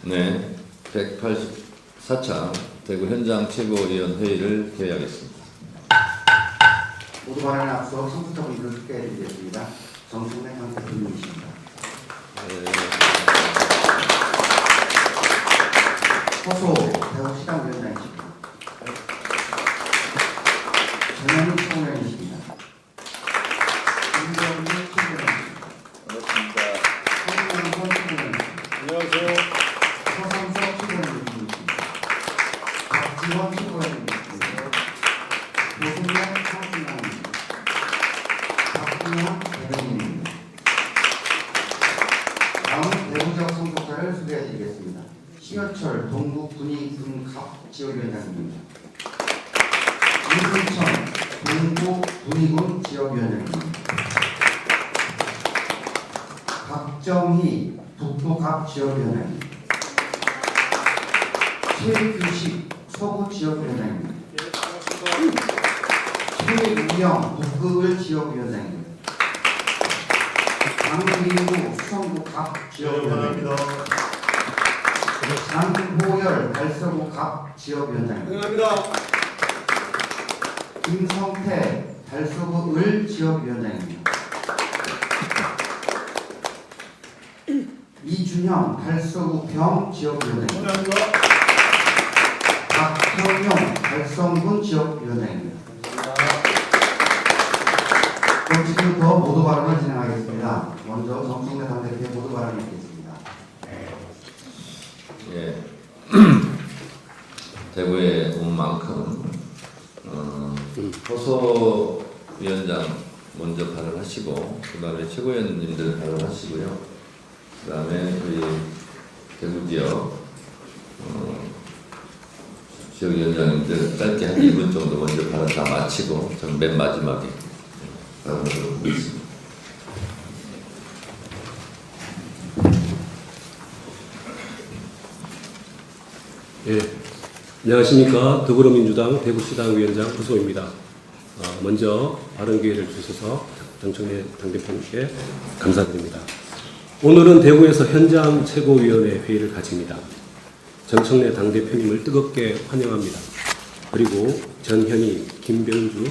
네, 184차 대구 현장 최고위원 회의를 개회하겠습니다. 모두 발언에 앞서 성부터 이를 소개해드리겠습니다. 정승래 당대표님이십니다. 호소 대구시당위원장이십니다. 전현희 총회장이십니다. 김정희 총회장이십니다. 반갑습니다. 황명선 총회장이십니다. 안녕하세요. 서상석 총회장이십니다. 박지원 총회장이십니다. 노승현 총회장이십니다. 박준영 대변인입니다. 다음 대구지역 성소사를 소개해드리겠습니다. 신현철 동구군의군갑 지역위원장입니다. 이승천 동구군의군 지역위원장입니다. 박정희 북부갑 지역위원장입니다. 최규식 서구 지역위원장입니다. 최우영 북극을 지역위원장입니다. 강민구 수성구 갑 지역위원장입니다. 장호열 달서구 갑 지역위원장입니다. 김성태 달서구 을 지역위원장입니다. 이준형 달서구 병 지역위원장입니다. 박형용 달성군 지역위원장입니다. 그럼 지금부터 모두 발언을 진행하겠습니다. 먼저 정승래 당대표의 모두 발언을 듣겠습니다. 예, 대구에 온 만큼 호소 위원장 먼저 발언하시고 그 다음에 최고위원님들 발언하시고요. 그 다음에 우리 대구 지역 지역위원장님들 짧게 한 2분 정도 먼저 발언 다 마치고 저는 맨 마지막에 발언하도록 하겠습니다. 예, 안녕하십니까. 더불어민주당 대구시당 위원장 구소입니다. 먼저 발언 기회를 주셔서 정청래 당대표님께 감사드립니다. 오늘은 대구에서 현장 최고위원회 회의를 가집니다. 정청래 당대표님을 뜨겁게 환영합니다. 그리고 전현희, 김병주,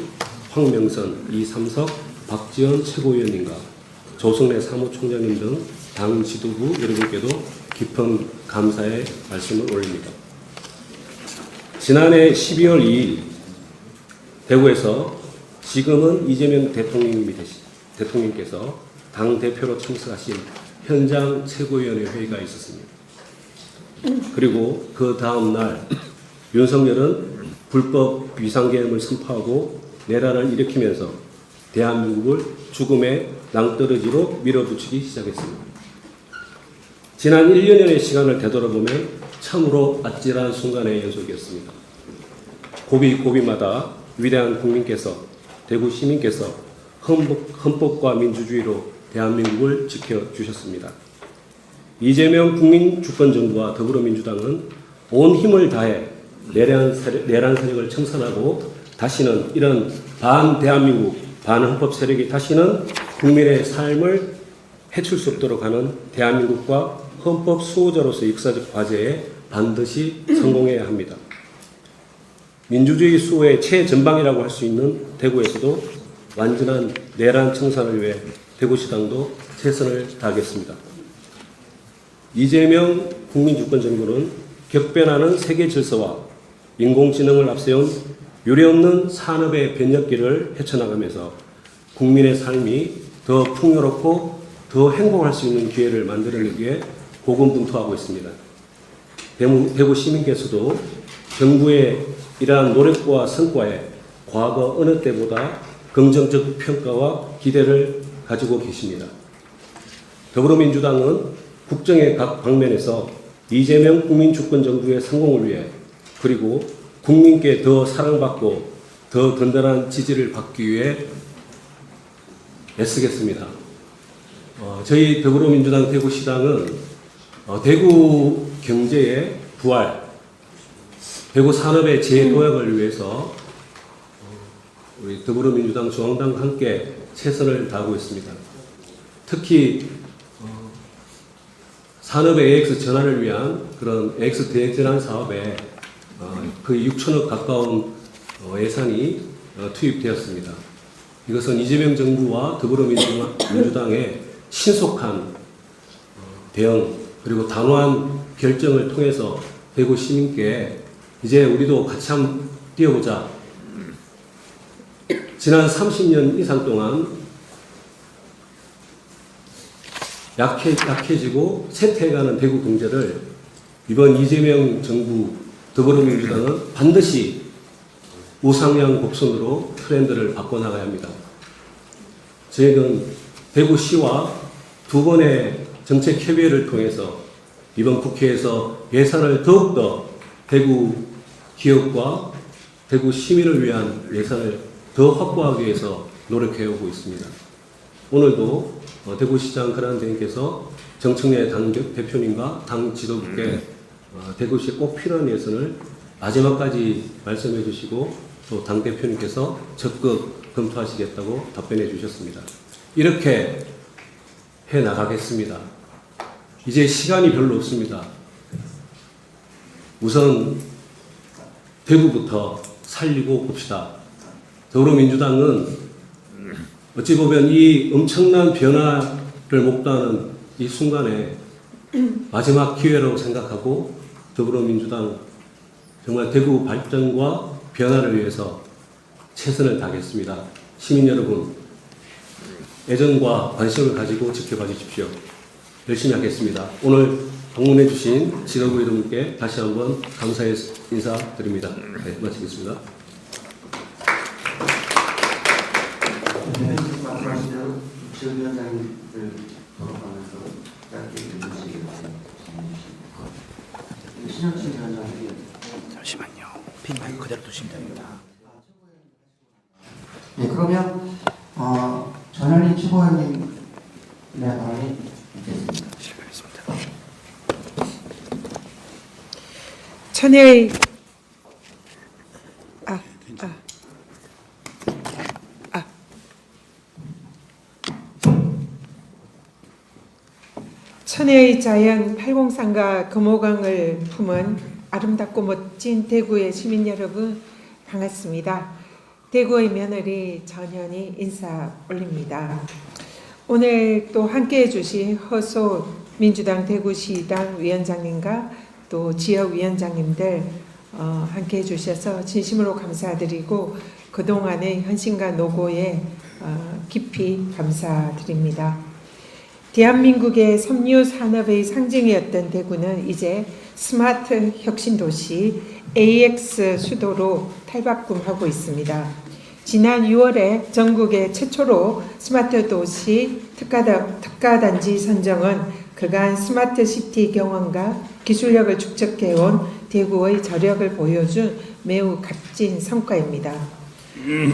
황명선, 이삼석, 박지원 최고위원님과 조승래 사무총장님 등 당 지도부 여러분께도 깊은 감사의 말씀을 올립니다. 지난해 12월 2일 대구에서 지금은 이재명 대통령께서 당대표로 참석하신 현장 최고위원회 회의가 있었습니다. 그리고 그 다음 날 윤석열은 불법 비상계엄을 선포하고 내란을 일으키면서 대한민국을 죽음의 낭떠러지로 밀어붙이기 시작했습니다. 지난 1년여의 시간을 되돌아보면 참으로 아찔한 순간의 연속이었습니다. 고비고비마다 위대한 국민께서, 대구 시민께서 헌법과 민주주의로 대한민국을 지켜주셨습니다. 이재명 국민주권정부와 더불어민주당은 온 힘을 다해 내란 세력을 청산하고 다시는 이런 반대한민국, 반헌법 세력이 다시는 국민의 삶을 해칠 수 없도록 하는 대한민국과 헌법 수호자로서의 역사적 과제에 반드시 성공해야 합니다. 민주주의 수호의 최전방이라고 할 수 있는 대구에서도 완전한 내란 청산을 위해 대구시당도 최선을 다하겠습니다. 이재명 국민주권정부는 격변하는 세계 질서와 인공지능을 앞세운 유례없는 산업의 변혁기를 헤쳐나가면서 국민의 삶이 더 풍요롭고 더 행복할 수 있는 기회를 만들어내기 위해 고군분투하고 있습니다. 대구 시민께서도 정부의 이러한 노력과 성과에 과거 어느 때보다 긍정적 평가와 기대를 가지고 계십니다. 더불어민주당은 국정의 각 방면에서 이재명 국민주권정부의 성공을 위해 그리고 국민께 더 사랑받고 더 든든한 지지를 받기 위해 애쓰겠습니다. 저희 더불어민주당 대구시당은 대구 경제의 부활, 대구 산업의 재도약을 위해서 우리 더불어민주당 중앙당과 함께 최선을 다하고 있습니다. 특히 산업의 AX 전환을 위한 그런 AX 대전환 사업에 거의 6천억 가까운 예산이 투입되었습니다. 이것은 이재명 정부와 더불어민주당의 신속한 대응 그리고 단호한 결정을 통해서 대구 시민께 이제 우리도 같이 한번 뛰어보자. 지난 30년 이상 동안 약해지고 쇠퇴해가는 대구 경제를 이번 이재명 정부 더불어민주당은 반드시 우상향 곡선으로 트렌드를 바꿔나가야 합니다. 저희는 대구시와 두 번의 정책 협의회를 통해서 이번 국회에서 예산을 더욱더 대구 기업과 대구 시민을 위한 예산을 더 확보하기 위해서 노력해오고 있습니다. 오늘도 대구시장 권한대행께서 정청래 당 대표님과 당 지도부께 대구시에 꼭 필요한 예산을 마지막까지 말씀해 주시고 또 당 대표님께서 적극 검토하시겠다고 답변해 주셨습니다. 이렇게 해 나가겠습니다. 이제 시간이 별로 없습니다. 우선 대구부터 살리고 봅시다. 더불어민주당은 어찌 보면 이 엄청난 변화를 목도하는 이 순간에 마지막 기회라고 생각하고 더불어민주당 정말 대구 발전과 변화를 위해서 최선을 다하겠습니다. 시민 여러분, 애정과 관심을 가지고 지켜봐 주십시오. 열심히 하겠습니다. 오늘 방문해 주신 지도부 여러분께 다시 한번 감사의 인사드립니다. 네, 마치겠습니다. 네, 말씀하신 대로 지역위원장님들 돌아가면서 짧게 해주시겠습니다. 신혁신 위원장님. 잠시만요. 핀 마이크 그대로 두시면 됩니다. 네, 그러면 전현희 최고위원님의 발언이 있겠습니다. 시작하겠습니다. 천혜의 천혜의 자연 팔공산과 금호강을 품은 아름답고 멋진 대구의 시민 여러분 반갑습니다. 대구의 며느리 전현희 인사 올립니다. 오늘 또 함께해 주신 허소 민주당 대구시당 위원장님과 또 지역위원장님들 함께해 주셔서 진심으로 감사드리고 그동안의 헌신과 노고에 깊이 감사드립니다. 대한민국의 섬유 산업의 상징이었던 대구는 이제 스마트 혁신 도시 AX 수도로 탈바꿈하고 있습니다. 지난 6월에 전국의 최초로 스마트 도시 특가단지 선정은 그간 스마트 시티 경험과 기술력을 축적해온 대구의 저력을 보여준 매우 값진 성과입니다.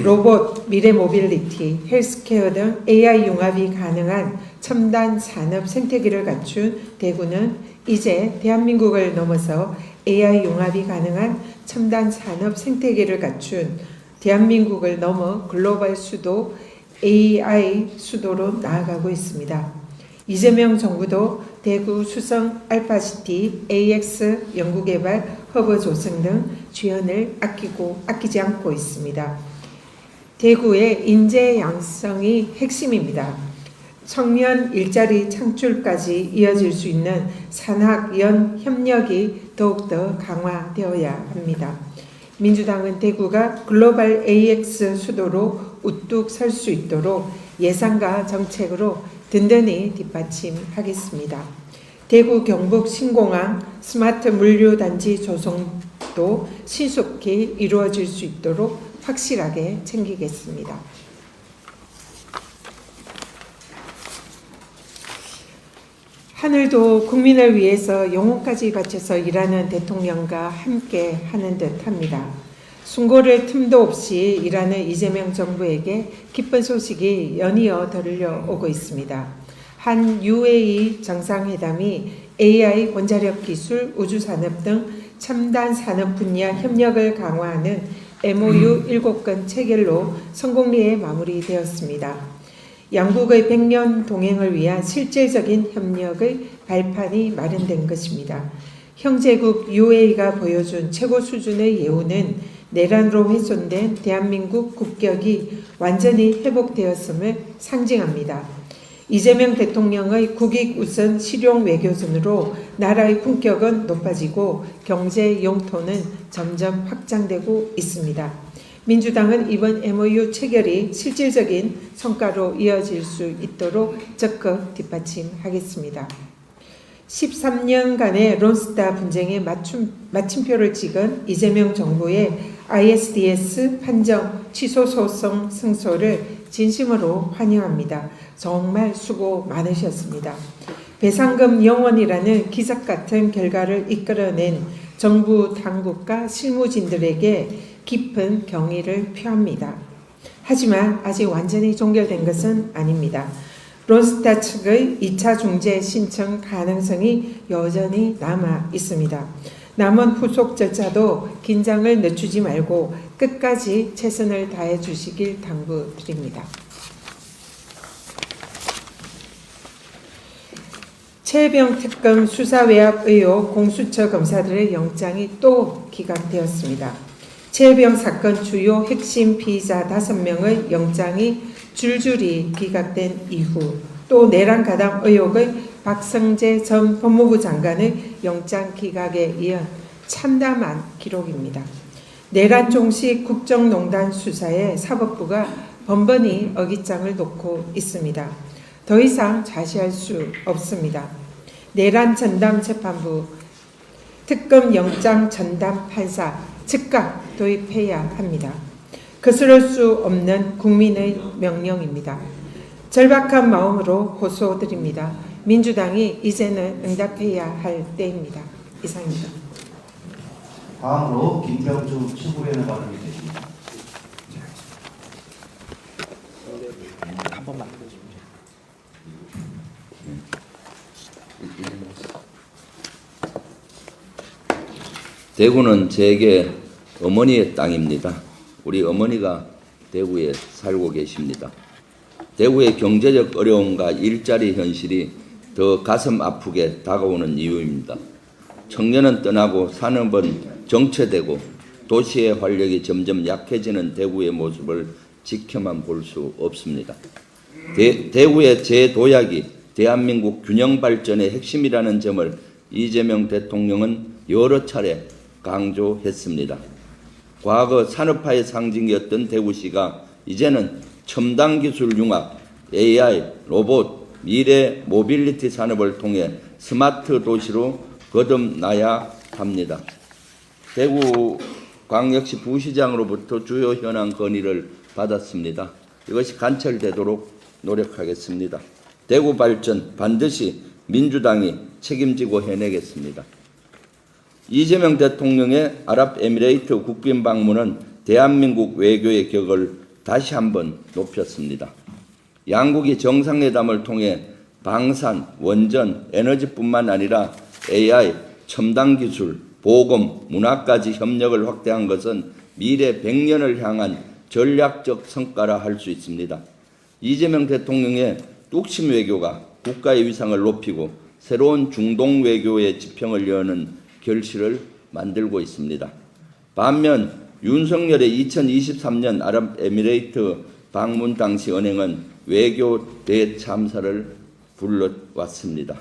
로봇, 미래 모빌리티, 헬스케어 등 AI 융합이 가능한 첨단 산업 생태계를 갖춘 대구는 이제 대한민국을 넘어서 AI 융합이 가능한 첨단 산업 생태계를 갖춘 대한민국을 넘어 글로벌 수도 AI 수도로 나아가고 있습니다. 이재명 정부도 대구 수성 알파시티 AX 연구개발 허브 조성 등 지원을 아끼지 않고 있습니다. 대구의 인재 양성이 핵심입니다. 청년 일자리 창출까지 이어질 수 있는 산학연 협력이 더욱더 강화되어야 합니다. 민주당은 대구가 글로벌 AX 수도로 우뚝 설 수 있도록 예산과 정책으로 든든히 뒷받침하겠습니다. 대구 경북 신공항 스마트 물류단지 조성도 신속히 이루어질 수 있도록 확실하게 챙기겠습니다. 하늘도 국민을 위해서 영혼까지 바쳐서 일하는 대통령과 함께 하는 듯합니다. 숨고를 틈도 없이 일하는 이재명 정부에게 기쁜 소식이 연이어 들려오고 있습니다. 한 UAE 정상회담이 AI, 원자력 기술, 우주산업 등 첨단 산업 분야 협력을 강화하는 MOU 7건 체결로 성공리에 마무리되었습니다. 양국의 100년 동행을 위한 실질적인 협력의 발판이 마련된 것입니다. 형제국 UAE가 보여준 최고 수준의 예우는 내란으로 훼손된 대한민국 국격이 완전히 회복되었음을 상징합니다. 이재명 대통령의 국익 우선 실용 외교전으로 나라의 품격은 높아지고 경제 용토는 점점 확장되고 있습니다. 민주당은 이번 MOU 체결이 실질적인 성과로 이어질 수 있도록 적극 뒷받침하겠습니다. 13년간의 론스타 분쟁에 마침표를 찍은 이재명 정부의 ISDS 판정 취소 소송 승소를 진심으로 환영합니다. 정말 수고 많으셨습니다. 배상금 영원이라는 기적 같은 결과를 이끌어낸 정부 당국과 실무진들에게 깊은 경의를 표합니다. 하지만 아직 완전히 종결된 것은 아닙니다. 론스타 측의 2차 중재 신청 가능성이 여전히 남아 있습니다. 남은 후속 절차도 긴장을 늦추지 말고 끝까지 최선을 다해 주시길 당부드립니다. 최혜병 특검 수사 외압 의혹 공수처 검사들의 영장이 또 기각되었습니다. 최혜병 사건 주요 핵심 피의자 5명의 영장이 줄줄이 기각된 이후 또 내란 가담 의혹의 박성재 전 법무부 장관의 영장 기각에 이은 참담한 기록입니다. 내란 종식 국정농단 수사에 사법부가 번번이 어깃장을 놓고 있습니다. 더 이상 자시할 수 없습니다. 내란 전담 재판부, 특검 영장 전담 판사 즉각 도입해야 합니다. 거스를 수 없는 국민의 명령입니다. 절박한 마음으로 호소드립니다. 민주당이 이제는 응답해야 할 때입니다. 이상입니다. 다음으로 김병주 최고위원의 발언이 되십니다. 한 번만. 대구는 제게 어머니의 땅입니다. 우리 어머니가 대구에 살고 계십니다. 대구의 경제적 어려움과 일자리 현실이 더 가슴 아프게 다가오는 이유입니다. 청년은 떠나고 산업은 정체되고 도시의 활력이 점점 약해지는 대구의 모습을 지켜만 볼 수 없습니다. 대구의 재도약이 대한민국 균형 발전의 핵심이라는 점을 이재명 대통령은 여러 차례 강조했습니다. 과거 산업화의 상징이었던 대구시가 이제는 첨단 기술 융합, AI, 로봇, 미래 모빌리티 산업을 통해 스마트 도시로 거듭나야 합니다. 대구광역시 부시장으로부터 주요 현안 건의를 받았습니다. 이것이 관철되도록 노력하겠습니다. 대구 발전 반드시 민주당이 책임지고 해내겠습니다. 이재명 대통령의 아랍에미레이트 국빈 방문은 대한민국 외교의 격을 다시 한번 높였습니다. 양국이 정상회담을 통해 방산, 원전, 에너지뿐만 아니라 AI, 첨단 기술, 보건, 문화까지 협력을 확대한 것은 미래 100년을 향한 전략적 성과라 할 수 있습니다. 이재명 대통령의 뚝심 외교가 국가의 위상을 높이고 새로운 중동 외교의 지평을 여는 결실을 만들고 있습니다. 반면 윤석열의 2023년 아랍에미레이트 방문 당시 언행은 외교 대참사를 불러왔습니다.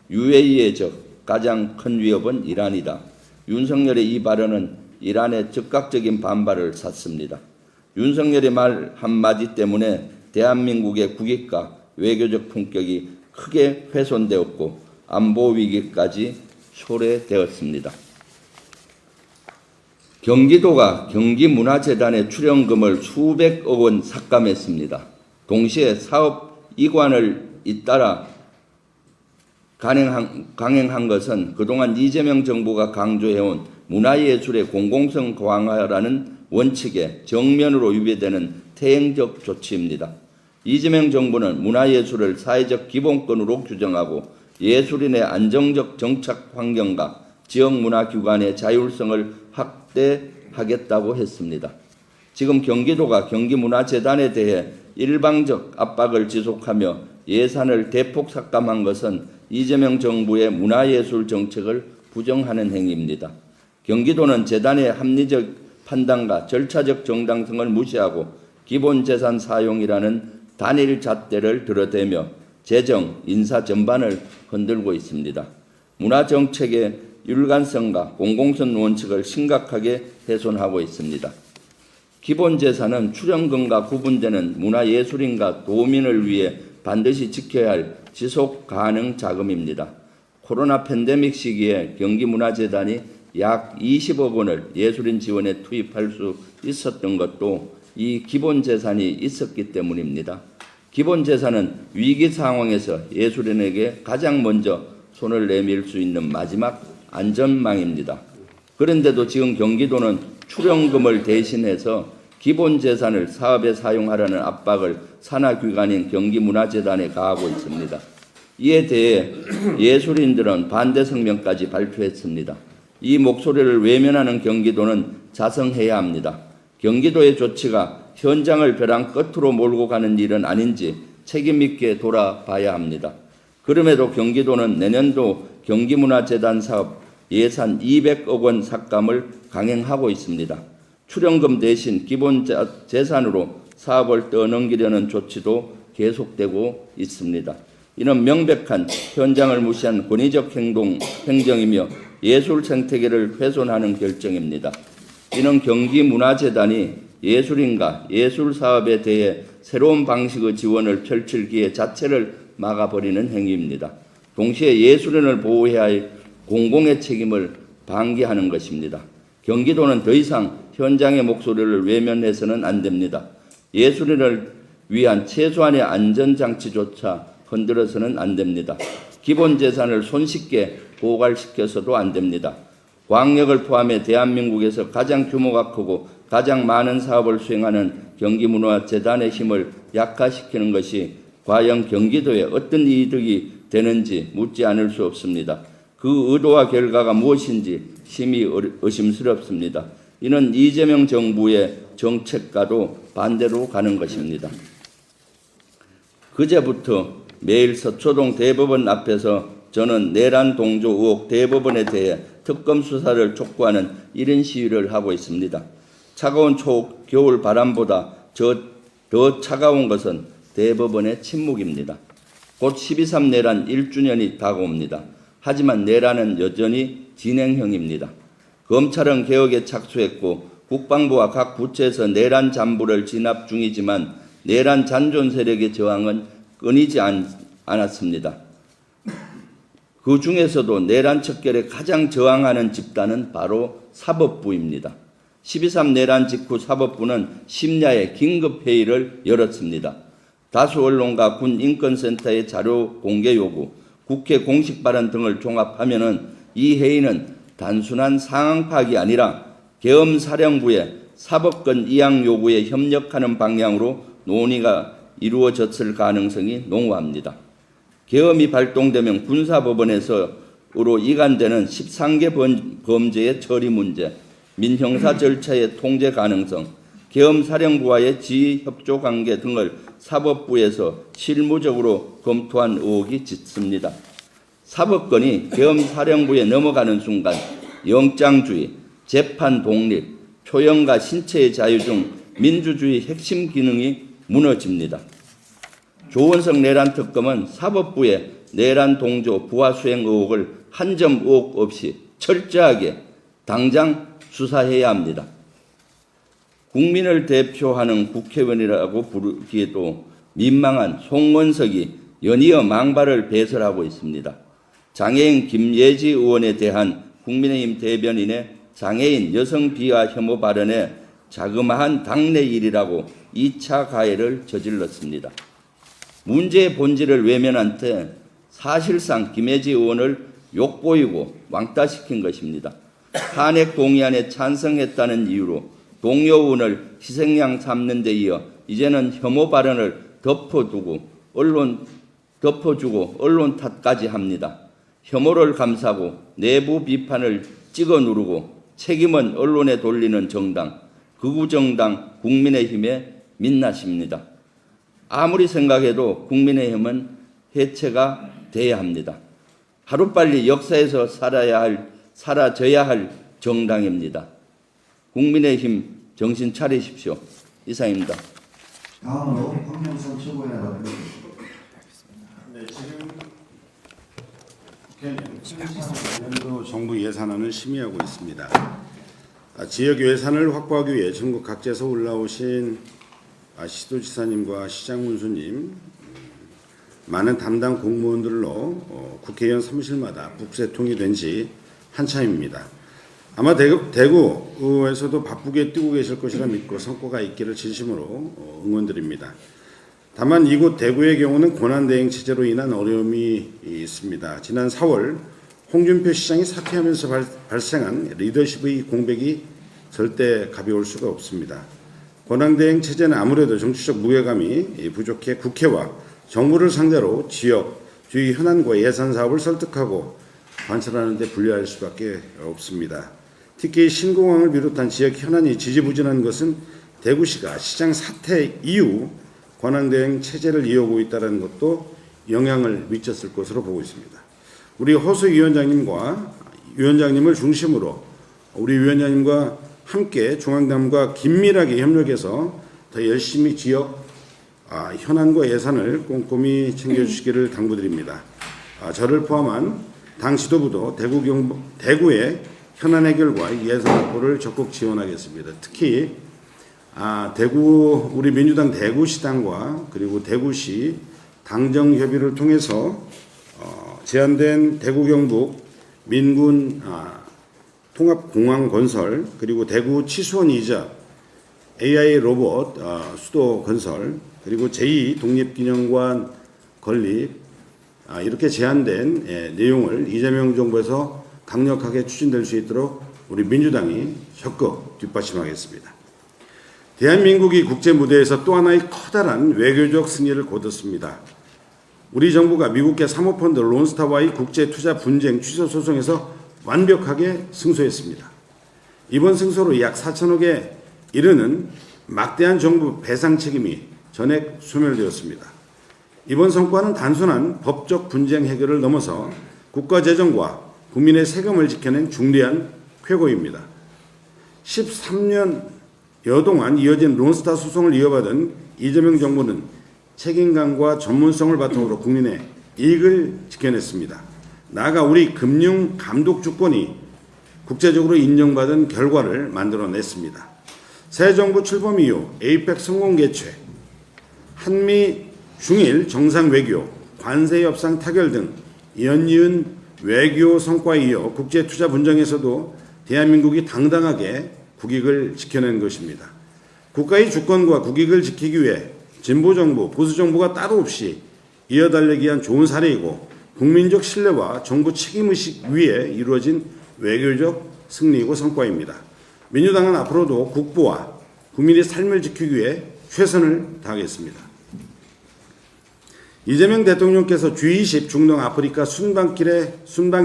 UAE의 적 가장 큰 위협은 이란이다. 윤석열의 이 발언은 이란의 즉각적인 반발을 샀습니다. 윤석열의 말 한마디 때문에 대한민국의 국익과 외교적 품격이 크게 훼손되었고 안보 위기까지 초래되었습니다. 경기도가 경기문화재단의 출연금을 수백억 원 삭감했습니다. 동시에 사업 이관을 잇따라 강행한 것은 그동안 이재명 정부가 강조해온 문화예술의 공공성 강화라는 원칙에 정면으로 위배되는 태행적 조치입니다. 이재명 정부는 문화예술을 사회적 기본권으로 규정하고 예술인의 안정적 정착 환경과 지역문화기관의 자율성을 확대하겠다고 했습니다. 지금 경기도가 경기문화재단에 대해 일방적 압박을 지속하며 예산을 대폭 삭감한 것은 이재명 정부의 문화예술 정책을 부정하는 행위입니다. 경기도는 재단의 합리적 판단과 절차적 정당성을 무시하고 기본재산 사용이라는 단일 잣대를 들어대며 재정, 인사 전반을 흔들고 있습니다. 문화정책의 율관성과 공공성 원칙을 심각하게 훼손하고 있습니다. 기본재산은 출연금과 구분되는 문화예술인과 도민을 위해 반드시 지켜야 할 지속가능 자금입니다. 코로나 팬데믹 시기에 경기문화재단이 약 20억 원을 예술인 지원에 투입할 수 있었던 것도 이 기본재산이 있었기 때문입니다. 기본재산은 위기 상황에서 예술인에게 가장 먼저 손을 내밀 수 있는 마지막 안전망입니다. 그런데도 지금 경기도는 출연금을 대신해서 기본재산을 사업에 사용하라는 압박을 산하기관인 경기문화재단에 가하고 있습니다. 이에 대해 예술인들은 반대 성명까지 발표했습니다. 이 목소리를 외면하는 경기도는 자성해야 합니다. 경기도의 조치가 현장을 벼랑 끝으로 몰고 가는 일은 아닌지 책임있게 돌아봐야 합니다. 그럼에도 경기도는 내년도 경기문화재단 사업 예산 200억 원 삭감을 강행하고 있습니다. 출연금 대신 기본재산으로 사업을 떠넘기려는 조치도 계속되고 있습니다. 이는 명백한 현장을 무시한 권위적 행정이며 예술 생태계를 훼손하는 결정입니다. 이는 경기문화재단이 예술인과 예술 사업에 대해 새로운 방식의 지원을 펼칠 기회 자체를 막아버리는 행위입니다. 동시에 예술인을 보호해야 할 공공의 책임을 방기하는 것입니다. 경기도는 더 이상 현장의 목소리를 외면해서는 안 됩니다. 예술인을 위한 최소한의 안전장치조차 흔들어서는 안 됩니다. 기본재산을 손쉽게 고갈시켜서도 안 됩니다. 광역을 포함해 대한민국에서 가장 규모가 크고 가장 많은 사업을 수행하는 경기문화재단의 힘을 약화시키는 것이 과연 경기도에 어떤 이득이 되는지 묻지 않을 수 없습니다. 그 의도와 결과가 무엇인지 심히 의심스럽습니다. 이는 이재명 정부의 정책과도 반대로 가는 것입니다. 그제부터 매일 서초동 대법원 앞에서 저는 내란 동조 의혹 대법원에 대해 특검 수사를 촉구하는 이런 시위를 하고 있습니다. 차가운 겨울 바람보다 더 차가운 것은 대법원의 침묵입니다. 곧 12.3 내란 1주년이 다가옵니다. 하지만 내란은 여전히 진행형입니다. 검찰은 개혁에 착수했고 국방부와 각 부처에서 내란 잔부를 진압 중이지만 내란 잔존 세력의 저항은 끊이지 않았습니다. 그 중에서도 내란 척결에 가장 저항하는 집단은 바로 사법부입니다. 12.3 내란 직후 사법부는 심야에 긴급회의를 열었습니다. 다수 언론과 군인권센터의 자료 공개 요구, 국회 공식 발언 등을 종합하면은 이 회의는 단순한 상황 파악이 아니라 계엄사령부의 사법권 이양 요구에 협력하는 방향으로 논의가 이루어졌을 가능성이 농후합니다. 계엄이 발동되면 군사법원에서로 이관되는 13개 범죄의 처리 문제, 민형사 절차의 통제 가능성, 계엄사령부와의 지휘협조 관계 등을 사법부에서 실무적으로 검토한 의혹이 짙습니다. 사법권이 계엄사령부에 넘어가는 순간 영장주의, 재판 독립, 표현과 신체의 자유 등 민주주의 핵심 기능이 무너집니다. 조원석 내란 특검은 사법부의 내란 동조 부하 수행 의혹을 한 점 의혹 없이 철저하게 당장 수사해야 합니다. 국민을 대표하는 국회의원이라고 부르기에도 민망한 송원석이 연이어 망발을 배설하고 있습니다. 장애인 김예지 의원에 대한 국민의힘 대변인의 장애인 여성 비하 혐오 발언에 자그마한 당내 일이라고 2차 가해를 저질렀습니다. 문제의 본질을 외면한 채 사실상 김예지 의원을 욕보이고 왕따시킨 것입니다. 탄핵 동의안에 찬성했다는 이유로 동료 의원을 희생양 삼는 데 이어 이제는 혐오 발언을 덮어주고 언론 탓까지 합니다. 혐오를 감싸고 내부 비판을 찍어 누르고 책임은 언론에 돌리는 정당, 극우정당 국민의힘의 민낯입니다. 아무리 생각해도 국민의힘은 해체가 돼야 합니다. 하루빨리 역사에서 사라져야 할 정당입니다. 국민의힘 정신 차리십시오. 이상입니다. 다음으로 황명선 최고위원 발언드리겠습니다. 네, 지금 국회는 정부 예산안을 심의하고 있습니다. 지역 예산을 확보하기 위해 전국 각지에서 올라오신 시도지사님과 시장문수님, 많은 담당 공무원들로 국회의원 사무실마다 북새통이 된 지 한참입니다. 아마 대구에서도 바쁘게 뛰고 계실 것이라 믿고 성과가 있기를 진심으로 응원드립니다. 다만 이곳 대구의 경우는 고난대행 체제로 인한 어려움이 있습니다. 지난 4월 홍준표 시장이 사퇴하면서 발생한 리더십의 공백이 절대 가벼울 수가 없습니다. 고난대행 체제는 아무래도 정치적 무게감이 부족해 국회와 정부를 상대로 지역, 주의 현안과 예산 사업을 설득하고 관철하는 데 불리할 수밖에 없습니다. 특히 신공항을 비롯한 지역 현안이 지지부진한 것은 대구시가 시장 사퇴 이후 권한대행 체제를 이어오고 있다는 것도 영향을 미쳤을 것으로 보고 있습니다. 우리 허수 위원장님을 중심으로 우리 위원장님과 함께 중앙당과 긴밀하게 협력해서 더 열심히 지역 현안과 예산을 꼼꼼히 챙겨주시기를 당부드립니다. 저를 포함한 당 지도부도 대구의 현안 해결과 예산 확보를 적극 지원하겠습니다. 특히 우리 민주당 대구시당과 그리고 대구시 당정 협의를 통해서 제안된 대구 경북 민군 통합공항 건설, 그리고 대구 치수원 이적 AI 로봇 수도 건설, 그리고 제2 독립기념관 건립, 이렇게 제안된 내용을 이재명 정부에서 강력하게 추진될 수 있도록 우리 민주당이 적극 뒷받침하겠습니다. 대한민국이 국제 무대에서 또 하나의 커다란 외교적 승리를 거뒀습니다. 우리 정부가 미국계 사모펀드 론스타와의 국제 투자 분쟁 취소 소송에서 완벽하게 승소했습니다. 이번 승소로 약 4천억에 이르는 막대한 정부 배상 책임이 전액 소멸되었습니다. 이번 성과는 단순한 법적 분쟁 해결을 넘어서 국가 재정과 국민의 세금을 지켜낸 중대한 쾌거입니다. 13년여 동안 이어진 론스타 소송을 이어받은 이재명 정부는 책임감과 전문성을 바탕으로 국민의 이익을 지켜냈습니다. 나아가 우리 금융 감독 주권이 국제적으로 인정받은 결과를 만들어냈습니다. 새 정부 출범 이후 에이펙 성공 개최, 한미 중일 정상 외교, 관세 협상 타결 등 연이은 외교 성과에 이어 국제 투자 분쟁에서도 대한민국이 당당하게 국익을 지켜낸 것입니다. 국가의 주권과 국익을 지키기 위해 진보정부, 보수정부가 따로 없이 이어달리기 위한 좋은 사례이고 국민적 신뢰와 정부 책임의식 위에 이루어진 외교적 승리이고 성과입니다. 민주당은 앞으로도 국부와 국민의 삶을 지키기 위해 최선을 다하겠습니다. 이재명 대통령께서 G20 중동 아프리카 순방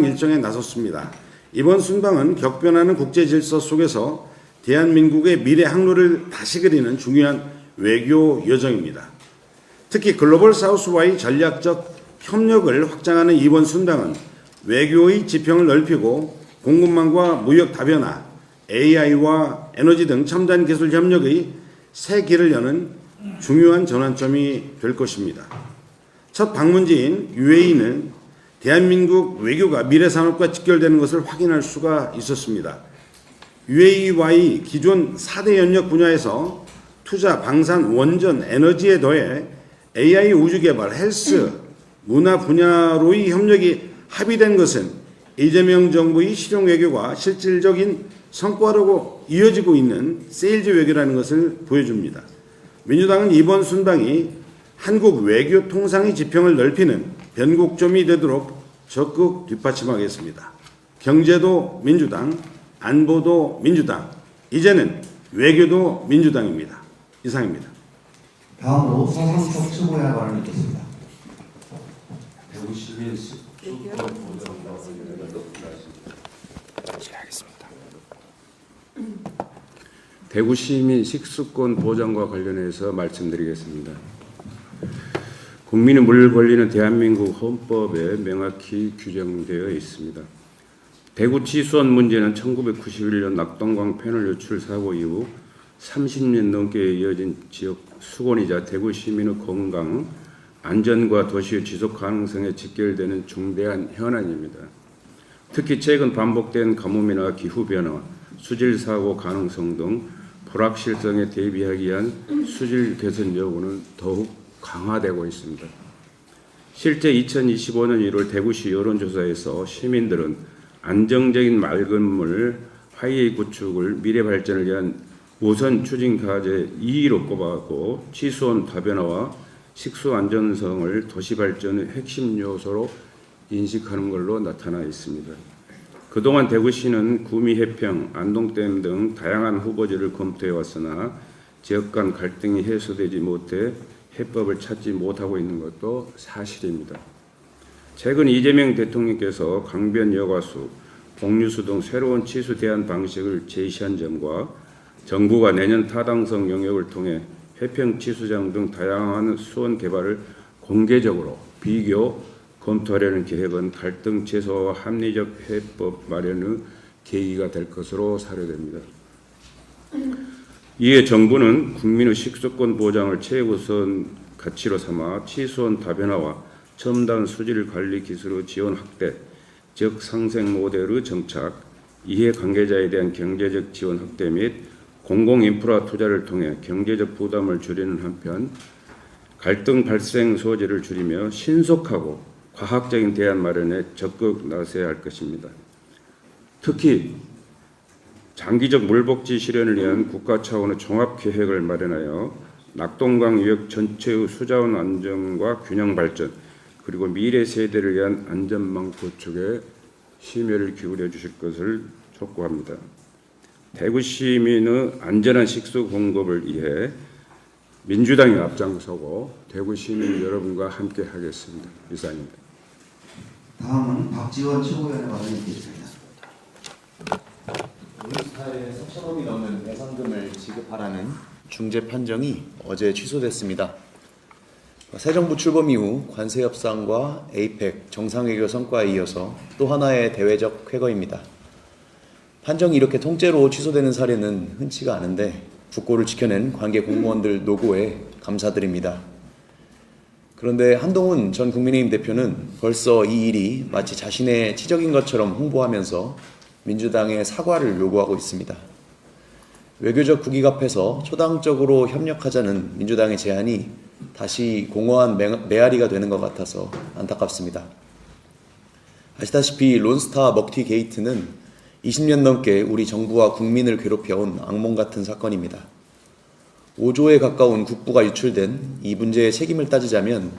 일정에 나섰습니다. 이번 순방은 격변하는 국제 질서 속에서 대한민국의 미래 항로를 다시 그리는 중요한 외교 여정입니다. 특히 글로벌 사우스와의 전략적 협력을 확장하는 이번 순방은 외교의 지평을 넓히고 공급망과 무역 다변화, AI와 에너지 등 첨단 기술 협력의 새 길을 여는 중요한 전환점이 될 것입니다. 첫 방문지인 UAE는 대한민국 외교가 미래 산업과 직결되는 것을 확인할 수가 있었습니다. UAE와의 기존 4대 연력 분야에서 투자, 방산, 원전, 에너지에 더해 AI 우주 개발, 헬스, 문화 분야로의 협력이 합의된 것은 이재명 정부의 실용 외교가 실질적인 성과로 이어지고 있는 세일즈 외교라는 것을 보여줍니다. 민주당은 이번 순방이 한국 외교 통상의 지평을 넓히는 변곡점이 되도록 적극 뒷받침하겠습니다. 경제도 민주당, 안보도 민주당, 이제는 외교도 민주당입니다. 이상입니다. 다음으로 서상석 최고위원 발언 듣겠습니다. 대구 시민 식수권 보장과 관련해서 말씀드리겠습니다. 국민의 물 권리는 대한민국 헌법에 명확히 규정되어 있습니다. 대구 치수원 문제는 1991년 낙동강 패널 유출 사고 이후 30년 넘게 이어진 지역 수건이자 대구 시민의 건강, 안전과 도시의 지속 가능성에 직결되는 중대한 현안입니다. 특히 최근 반복된 가뭄이나 기후변화, 수질사고 가능성 등 불확실성에 대비하기 위한 수질 개선 여부는 더욱 강화되고 있습니다. 실제 2025년 1월 대구시 여론조사에서 시민들은 안정적인 맑은 물, 하이웨이 구축을 미래 발전을 위한 우선 추진 과제 2위로 꼽았고 치수원 다변화와 식수 안전성을 도시 발전의 핵심 요소로 인식하는 걸로 나타나 있습니다. 그동안 대구시는 구미 해평, 안동댐 등 다양한 후보지를 검토해 왔으나 지역 간 갈등이 해소되지 못해 해법을 찾지 못하고 있는 것도 사실입니다. 최근 이재명 대통령께서 강변 여과수, 복류수 등 새로운 치수 대안 방식을 제시한 점과 정부가 내년 타당성 영역을 통해 해평 치수장 등 다양한 수원 개발을 공개적으로 비교 검토하려는 계획은 갈등 최소화와 합리적 해법 마련의 계기가 될 것으로 사료됩니다. 이에 정부는 국민의 식수권 보장을 최우선 가치로 삼아 치수원 다변화와 첨단 수질 관리 기술의 지원 확대, 지역 상생 모델의 정착, 이해 관계자에 대한 경제적 지원 확대 및 공공 인프라 투자를 통해 경제적 부담을 줄이는 한편 갈등 발생 소지를 줄이며 신속하고 과학적인 대안 마련에 적극 나서야 할 것입니다. 특히 장기적 물복지 실현을 위한 국가 차원의 종합계획을 마련하여 낙동강 유역 전체의 수자원 안정과 균형 발전 그리고 미래 세대를 위한 안전망 구축에 심혈을 기울여 주실 것을 촉구합니다. 대구 시민의 안전한 식수 공급을 위해 민주당이 앞장서고 대구 시민 여러분과 함께 하겠습니다. 이상입니다. 다음은 박지원 최고위원의 발언이 있겠습니다. 롤스타에 3천억이 넘는 배상금을 지급하라는 중재 판정이 어제 취소됐습니다. 새 정부 출범 이후 관세 협상과 에이펙 정상외교 성과에 이어서 또 하나의 대외적 쾌거입니다. 판정이 이렇게 통째로 취소되는 사례는 흔치가 않은데 국고를 지켜낸 관계 공무원들 노고에 감사드립니다. 그런데 한동훈 전 국민의힘 대표는 벌써 이 일이 마치 자신의 치적인 것처럼 홍보하면서 민주당의 사과를 요구하고 있습니다. 외교적 국익 앞에서 초당적으로 협력하자는 민주당의 제안이 다시 공허한 메아리가 되는 것 같아서 안타깝습니다. 아시다시피 론스타 먹튀 게이트는 20년 넘게 우리 정부와 국민을 괴롭혀온 악몽 같은 사건입니다. 5조에 가까운 국부가 유출된 이 문제의 책임을 따지자면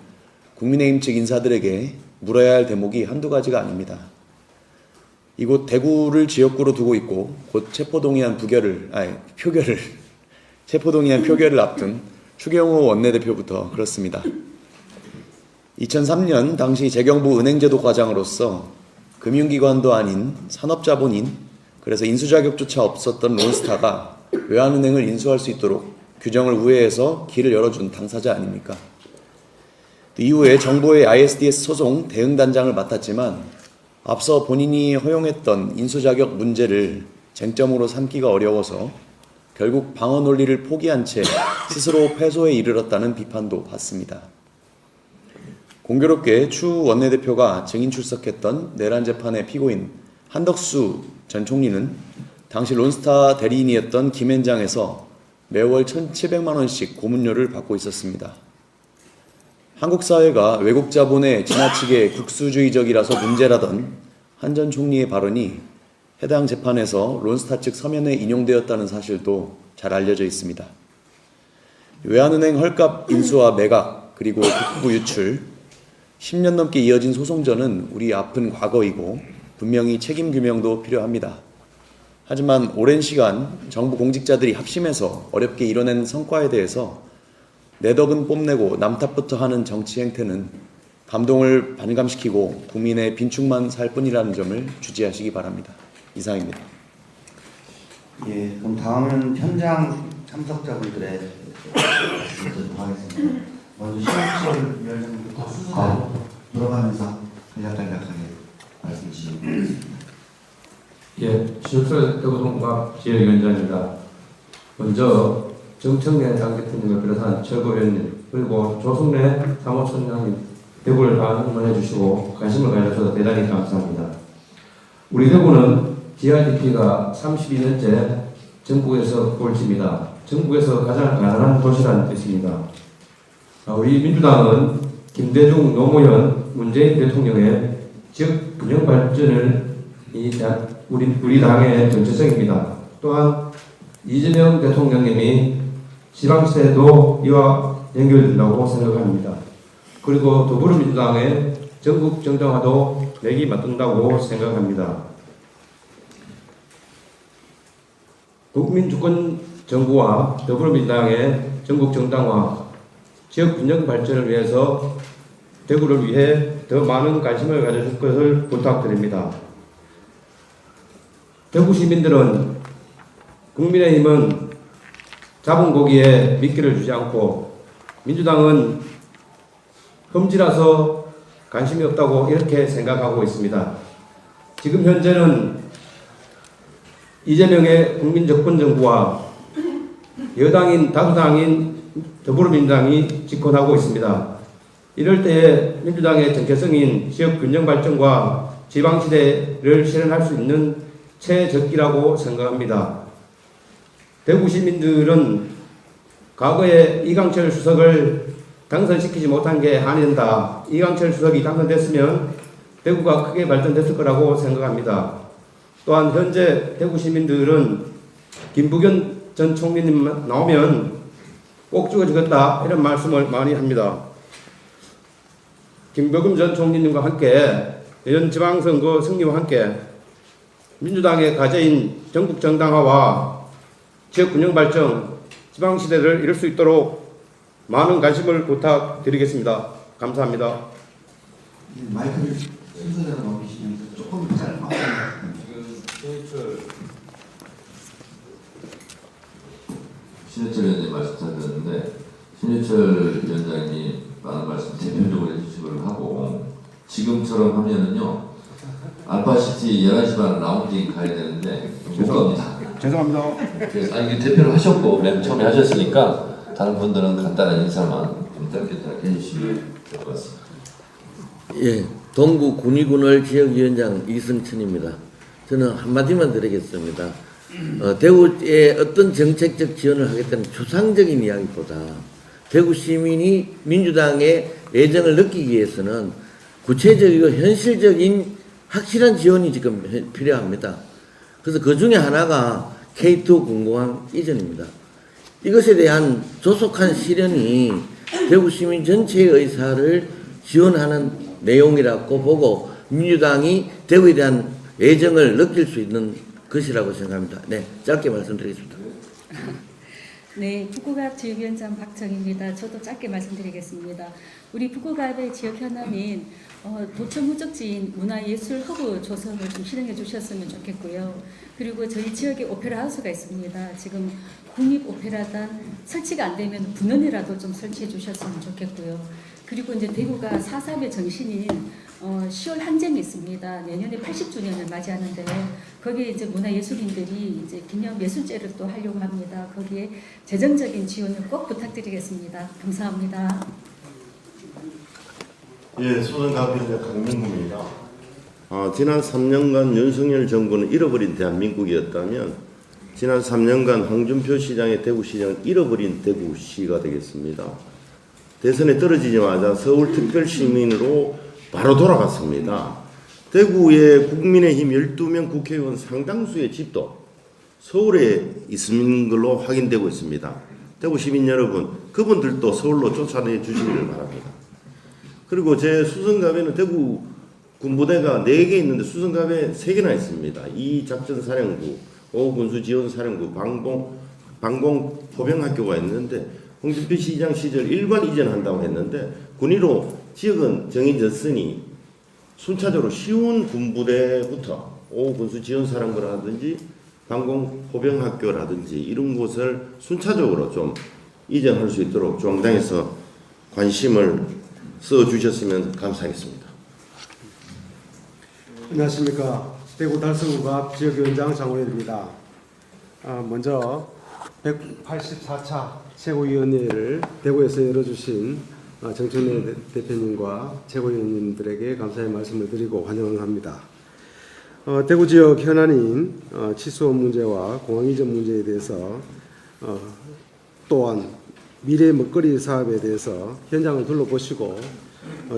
국민의힘 측 인사들에게 물어야 할 대목이 한두 가지가 아닙니다. 이곳 대구를 지역구로 두고 있고 곧 체포동의안 표결을 앞둔 추경호 원내대표부터 그렇습니다. 2003년 당시 재경부 은행제도 과장으로서 금융기관도 아닌 산업자본인, 그래서 인수자격조차 없었던 론스타가 외환은행을 인수할 수 있도록 규정을 우회해서 길을 열어준 당사자 아닙니까? 이후에 정부의 ISDS 소송 대응단장을 맡았지만 앞서 본인이 허용했던 인수자격 문제를 쟁점으로 삼기가 어려워서 결국 방어 논리를 포기한 채 스스로 패소에 이르렀다는 비판도 받습니다. 공교롭게 추 원내대표가 증인 출석했던 내란 재판의 피고인 한덕수 전 총리는 당시 론스타 대리인이었던 김앤장에서 매월 1,700만 원씩 고문료를 받고 있었습니다. 한국 사회가 외국 자본에 지나치게 국수주의적이라서 문제라던 한 전 총리의 발언이 해당 재판에서 론스타 측 서면에 인용되었다는 사실도 잘 알려져 있습니다. 외환은행 헐값 인수와 매각 그리고 국부 유출 10년 넘게 이어진 소송전은 우리 아픈 과거이고 분명히 책임 규명도 필요합니다. 하지만 오랜 시간 정부 공직자들이 합심해서 어렵게 이뤄낸 성과에 대해서 내 덕은 뽐내고 남 탓부터 하는 정치 행태는 감동을 반감시키고 국민의 빈축만 살 뿐이라는 점을 주지하시기 바랍니다. 이상입니다. 예, 그럼 다음은 현장 참석자분들의 말씀 듣도록 하겠습니다. 먼저 신현철 위원장님부터 순서대로 들어가면서 간략하게 말씀 주시기 바랍니다. 예, 신혁철 대구동갑 지역위원장입니다. 먼저 정청래 당 대통령을 비롯한 최고위원님 그리고 조승래 사무총장님 대구를 방문해 주시고 관심을 가져주셔서 대단히 감사합니다. 우리 대구는 GRDP가 32년째 전국에서 꼴찌입니다. 전국에서 가장 가난한 도시라는 뜻입니다. 우리 민주당은 김대중, 노무현, 문재인 대통령의 지역 균형 발전을 우리 당의 정체성입니다. 또한 이재명 대통령님이 지방세도 이와 연결된다고 생각합니다. 그리고 더불어민주당의 전국 정당화도 맥이 맞든다고 생각합니다. 국민주권정부와 더불어민주당의 전국 정당화, 지역 균형 발전을 위해서 대구를 위해 더 많은 관심을 가져줄 것을 부탁드립니다. 대구 시민들은 국민의힘은 잡은 고기에 미끼를 주지 않고 민주당은 험지라서 관심이 없다고 이렇게 생각하고 있습니다. 지금 현재는 이재명의 국민정권정부와 여당인 다수당인 더불어민주당이 집권하고 있습니다. 이럴 때에 민주당의 정체성인 지역균형발전과 지방시대를 실현할 수 있는 최적기라고 생각합니다. 대구 시민들은 과거에 이강철 수석을 당선시키지 못한 게 한이된다. 이강철 수석이 당선됐으면 대구가 크게 발전됐을 거라고 생각합니다. 또한 현재 대구 시민들은 김부겸 전 총리님 나오면 꼭 찍어주겠다 이런 말씀을 많이 합니다. 김부겸 전 총리님과 함께 내년 지방선거 승리와 함께 민주당의 과제인 전국 정당화와 지역균형발전, 지방시대를 이룰 수 있도록 많은 관심을 부탁드리겠습니다. 감사합니다. 마이크를 순서대로 넘기시면서 조금 짧게 신해철 위원장님 말씀 잘 들었는데 신해철 위원장님이 많은 말씀 대표적으로 해주시고 하고 지금처럼 하면은요 알파시티 11시 반 라운딩 가야 되는데 못 갑니다. 죄송합니다. 그래서 이게 대표를 하셨고 맨 처음에 하셨으니까 다른 분들은 간단한 인사만 좀 짧게 해주시면 될 것 같습니다. 예, 동구 군위군을 지역위원장 이승천입니다. 저는 한마디만 드리겠습니다. 대구에 어떤 정책적 지원을 하겠다는 추상적인 이야기보다 대구 시민이 민주당의 애정을 느끼기 위해서는 구체적이고 현실적인 확실한 지원이 지금 필요합니다. 그래서 그 중에 하나가 K2 공공항 이전입니다. 이것에 대한 조속한 실현이 대구 시민 전체의 의사를 지원하는 내용이라고 보고 민주당이 대구에 대한 애정을 느낄 수 있는 것이라고 생각합니다. 네, 짧게 말씀드리겠습니다. 네, 북구갑 지역위원장 박정입니다. 저도 짧게 말씀드리겠습니다. 우리 북구갑의 지역 현안인 도청 무적지인 문화예술 허브 조성을 좀 실행해 주셨으면 좋겠고요. 그리고 저희 지역에 오페라 하우스가 있습니다. 지금 국립오페라단 설치가 안 되면 분원이라도 좀 설치해 주셨으면 좋겠고요. 그리고 이제 대구가 4.3의 정신인 10월 항쟁이 있습니다. 내년에 80주년을 맞이하는데요. 거기에 이제 문화예술인들이 이제 기념 예술제를 또 하려고 합니다. 거기에 재정적인 지원을 꼭 부탁드리겠습니다. 감사합니다. 예, 수원갑위원장 강민구입니다. 지난 3년간 윤석열 정부는 잃어버린 대한민국이었다면 지난 3년간 홍준표 시장의 대구시장은 잃어버린 대구시가 되겠습니다. 대선에 떨어지자마자 서울특별시민으로 바로 돌아갔습니다. 대구의 국민의힘 12명 국회의원 상당수의 집도 서울에 있는 걸로 확인되고 있습니다. 대구 시민 여러분, 그분들도 서울로 쫓아내 주시기를 바랍니다. 그리고 제 수성갑에는 대구 군부대가 4개 있는데 수성갑에 3개나 있습니다. 이작전사령부, 오군수지원사령부, 방공포병학교가 있는데 홍준표 시장 시절 일괄 이전한다고 했는데 군의로 지역은 정해졌으니 순차적으로 쉬운 군부대부터 오군수지원사령부라든지 방공포병학교라든지 이런 곳을 순차적으로 좀 이전할 수 있도록 중앙당에서 관심을 써 주셨으면 감사하겠습니다. 안녕하십니까. 대구 달서구갑 지역위원장 장호연입니다. 먼저 184차 최고위원회를 대구에서 열어주신 정청래 대표님과 최고위원님들에게 감사의 말씀을 드리고 환영을 합니다. 대구 지역 현안인 치수원 문제와 공항 이전 문제에 대해서 또한 미래 먹거리 사업에 대해서 현장을 둘러보시고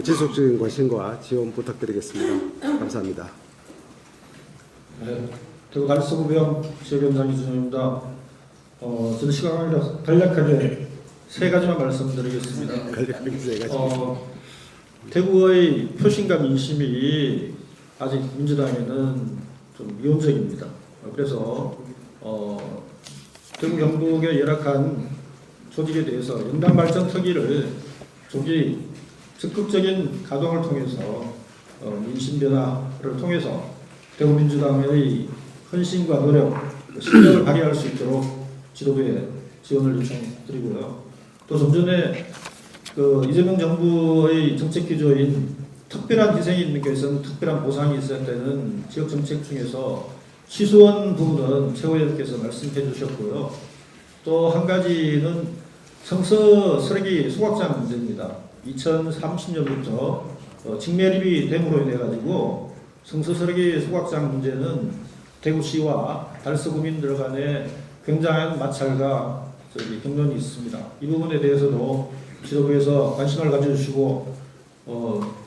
지속적인 관심과 지원 부탁드리겠습니다. 감사합니다. 네, 대구 달서구병 지역위원장 이준호입니다. 저는 시간 관계라 간략하게 세 가지만 말씀드리겠습니다. 간략하게 세 가지. 대구의 표심과 민심이 아직 민주당에는 좀 미온적입니다. 그래서 대구 경북의 열악한 조직에 대해서 연당 발전 특위를 조기 적극적인 가동을 통해서 민심 변화를 통해서 대구 민주당의 헌신과 노력, 실력을 발휘할 수 있도록 지도부에 지원을 요청드리고요. 또 좀 전에 이재명 정부의 정책 기조인 특별한 희생이 있는 것은 특별한 보상이 있어야 되는 지역 정책 중에서 치수원 부분은 최고위원께서 말씀해 주셨고요. 또 한 가지는 성서 쓰레기 소각장 문제입니다. 2030년부터 직매립이 됨으로 인해 가지고 성서 쓰레기 소각장 문제는 대구시와 달서구민들 간에 굉장한 마찰과 경론이 있습니다. 이 부분에 대해서도 지도부에서 관심을 가져주시고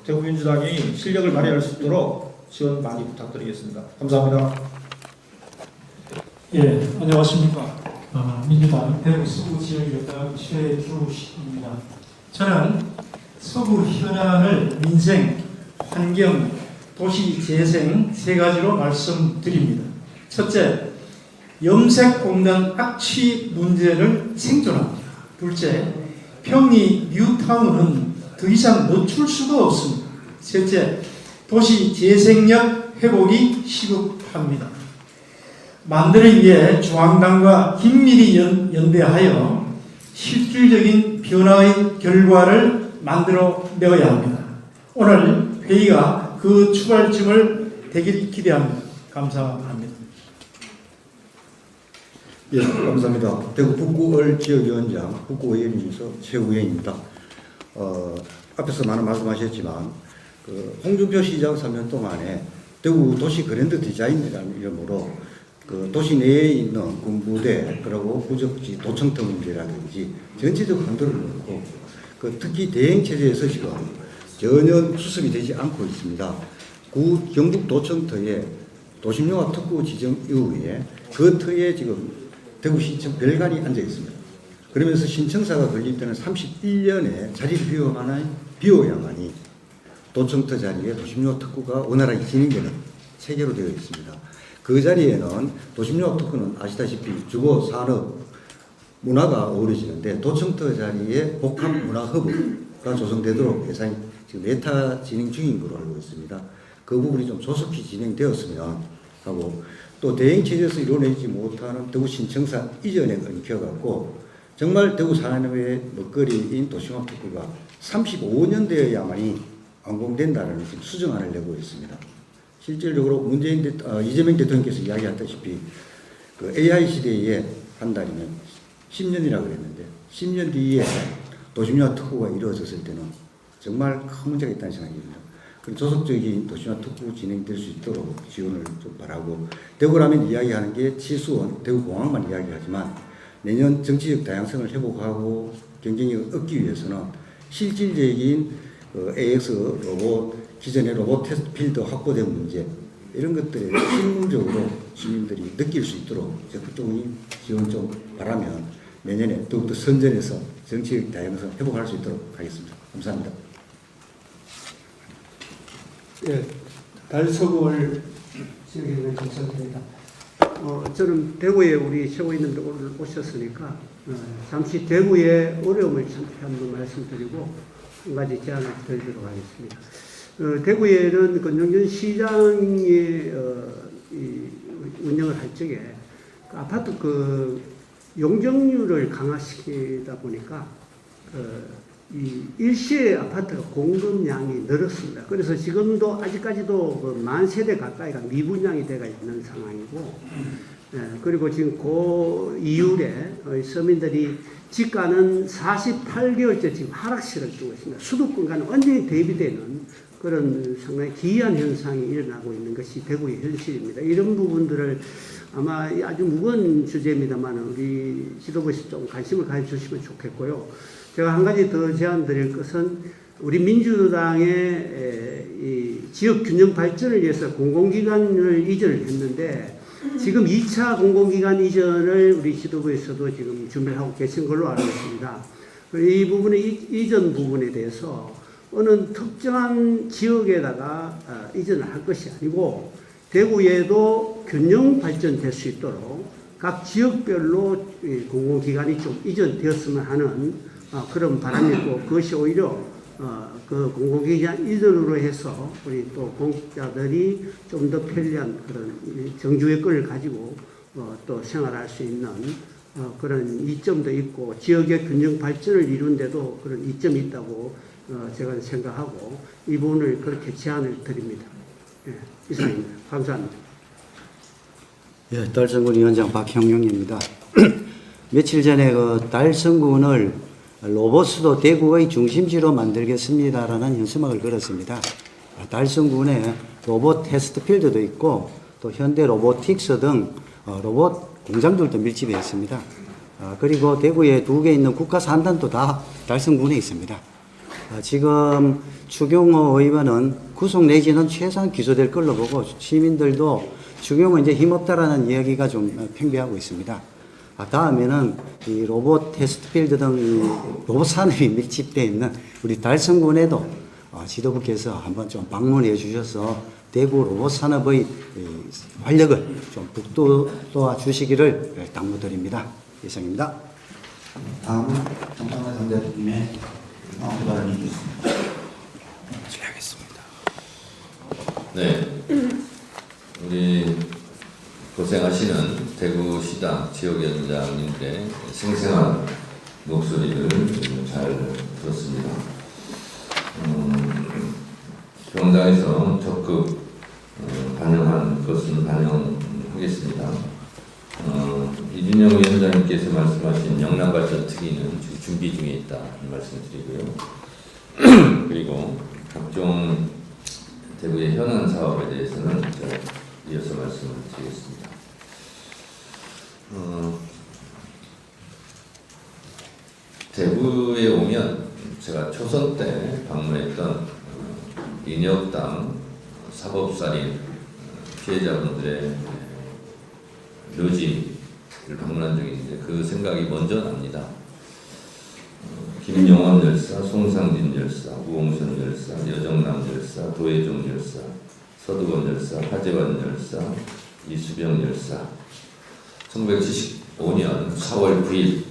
대구민주당이 실력을 발휘할 수 있도록 지원 많이 부탁드리겠습니다. 감사합니다. 예, 안녕하십니까. 민주당 대구 서구 지역위원장 최주식입니다. 저는 서구 현안을 민생, 환경, 도시 재생 세 가지로 말씀드립니다. 첫째, 염색 공단 악취 문제를 생존합니다. 둘째, 평리 뉴타운은 더 이상 늦출 수가 없습니다. 셋째, 도시 재생력 회복이 시급합니다. 만들기 위해 중앙당과 긴밀히 연대하여 실질적인 변화의 결과를 만들어내어야 합니다. 오늘 회의가 그 출발점을 되길 기대합니다. 감사합니다. 예, 감사합니다. 대구 북구을 지역위원장, 북구의원님께서 최우영입니다. 앞에서 많은 말씀하셨지만 홍준표 시장 3년 동안에 대구 도시 그랜드 디자인이라는 이름으로 도시 내에 있는 군부대 그리고 부적지 도청터 문제라든지 전체적 한도를 놓고 특히 대행체제에서 지금 전혀 수습이 되지 않고 있습니다. 경북 도청터에 도심용화 특구 지정 이후에 그 터에 지금 대구시청 별관이 앉아 있습니다. 그러면서 신청사가 걸릴 때는 31년에 자리를 비워야만이 도청터 자리에 도심용화 특구가 원활하게 진행되는 체계로 되어 있습니다. 그 자리에는 도심용화 특구는 아시다시피 주거, 산업, 문화가 어우러지는데 도청터 자리에 복합 문화 허브가 조성되도록 예산이 지금 예타 진행 중인 걸로 알고 있습니다. 그 부분이 좀 조속히 진행되었으면 하고 또 대행체제에서 이뤄내지 못하는 대구 신청사 이전에 엉켜갖고 정말 대구 산업의 먹거리인 도심화 특구가 35년 되어야만이 완공된다는 수정안을 내고 있습니다. 실질적으로 이재명 대통령께서 이야기했다시피 AI 시대에 한다면 10년이라고 그랬는데 10년 뒤에 도심화 특구가 이루어졌을 때는 정말 큰 문제가 있다는 생각이 듭니다. 조속적인 도심화 특구 진행될 수 있도록 지원을 좀 바라고 대구라면 이야기하는 게 치수원, 대구공항만 이야기하지만 내년 정치적 다양성을 회복하고 경쟁력을 얻기 위해서는 실질적인 AX 로봇, 기존의 로봇 테스트 필드 확보된 문제 이런 것들에 실무적으로 시민들이 느낄 수 있도록 적극적인 지원 좀 바라면 내년에 더욱더 선전해서 정치적 다양성 회복할 수 있도록 하겠습니다. 감사합니다. 예, 달서구을 지역에 감사드립니다. 저는 대구에 우리 최고위원님들 오늘 오셨으니까 잠시 대구의 어려움을 한번 말씀드리고 한 가지 제안을 드리도록 하겠습니다. 대구에는 권영균 시장이 운영을 할 적에 아파트 용적률을 강화시키다 보니까 이 일시의 아파트가 공급량이 늘었습니다. 그래서 지금도 아직까지도 그 10,000세대 가까이가 미분양이 되어 있는 상황이고, 그리고 지금 그 이후에 서민들이 집가는 48개월째 지금 하락세를 주고 있습니다. 수도권과는 완전히 대비되는 그런 상당히 기이한 현상이 일어나고 있는 것이 대구의 현실입니다. 이런 부분들을 아마 아주 무거운 주제입니다만 우리 지도부에서 좀 관심을 가져주시면 좋겠고요. 제가 한 가지 더 제안드릴 것은 우리 민주당의 이 지역 균형 발전을 위해서 공공기관을 이전을 했는데 지금 2차 공공기관 이전을 우리 지도부에서도 지금 준비를 하고 계신 걸로 알고 있습니다. 이 부분의 이전 부분에 대해서 어느 특정한 지역에다가 이전을 할 것이 아니고 대구에도 균형 발전될 수 있도록 각 지역별로 공공기관이 좀 이전되었으면 하는 그런 바람이 있고 그것이 오히려 그 공공기관 이전으로 해서 우리 또 공직자들이 좀 더 편리한 그런 정주 여건을 가지고 또 생활할 수 있는 그런 이점도 있고 지역의 균형 발전을 이루는데도 그런 이점이 있다고 제가 생각하고 이 부분을 그렇게 제안을 드립니다. 이상입니다. 감사합니다. 예, 달성군 위원장 박형용입니다. 며칠 전에 그 달성군을 로봇수도 대구의 중심지로 만들겠습니다라는 현수막을 걸었습니다. 달성군에 로봇 테스트 필드도 있고 또 현대 로보틱스 등 로봇 공장들도 밀집해 있습니다. 그리고 대구에 2개 있는 국가산단도 다 달성군에 있습니다. 지금 추경호 의원은 구속 내지는 최소한 기소될 걸로 보고 시민들도 추경호 이제 힘없다라는 이야기가 좀 팽배하고 있습니다. 다음에는 이 로봇 테스트 필드 등 로봇 산업이 밀집되어 있는 우리 달성군에도 지도부께서 한번 좀 방문해 주셔서 대구 로봇 산업의 활력을 좀 북돋워 주시기를 당부드립니다. 이상입니다. 다음은 정상래 상대님의 발언이 있겠습니다. 실례하겠습니다. 네, 우리 고생하시는 대구시당 지역위원장님들의 생생한 목소리를 잘 들었습니다. 정당에서 적극 반영한 것은 반영하겠습니다. 이준영 위원장님께서 말씀하신 영남발전 특위는 지금 준비 중에 있다 말씀을 드리고요. 그리고 각종 대구의 현안 사업에 대해서는 제가 이어서 말씀을 드리겠습니다. 대구에 오면 제가 초선 때 방문했던 인혁당 사법살인 피해자분들의 묘지를 방문한 적이 있는데 그 생각이 먼저 납니다. 김용원 열사, 송상진 열사, 우홍선 열사, 여정남 열사, 도혜종 열사, 서두건 열사, 하재원 열사, 이수병 열사 1975년 4월 9일